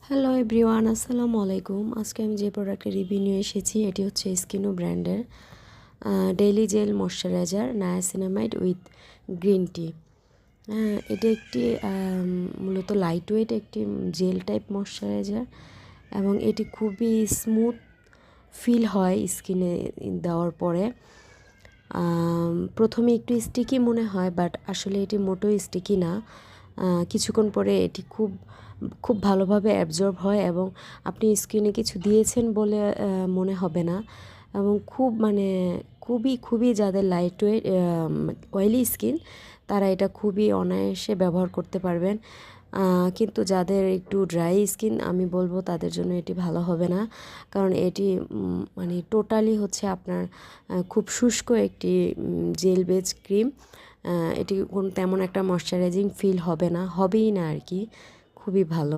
Hello everyone, আসসালামু আলাইকুম। আজকে আমি যে প্রোডাক্টের রিভিউ নিয়ে এসেছি এটি হচ্ছে স্কিনো ব্র্যান্ডের daily jail moisturiser niacinamide with green tea. এটি একটি মূলত লাইট ওয়েট একটি জেল টাইপ ময়শ্চারাইজার এবং এটি খুবই স্মুথ ফিল হয় স্কিনে দেওয়ার পরে। প্রথমে একটু স্টিকি মনে হয়, বাট আসলে এটি মোটেও স্টিকি না। কিছুক্ষণ পরে এটি খুব খুব ভালোভাবে অ্যাবজর্ব হয় এবং আপনি স্কিনে কিছু দিয়েছেন বলে মনে হবে না। এবং খুবই যাদের লাইট ওয়েট অয়েলি স্কিন তারা এটা খুবই অনায়াসে ব্যবহার করতে পারবেন। কিন্তু যাদের একটু ড্রাই স্কিন আমি বলবো তাদের জন্য এটি ভালো হবে না, কারণ এটি টোটালি হচ্ছে আপনার খুব শুষ্ক একটি জেল বেজ ক্রিম। এটি তেমন একটা ময়শ্চারাইজিং ফিল হবে না, হবেই না আর কি। খুবই ভালো।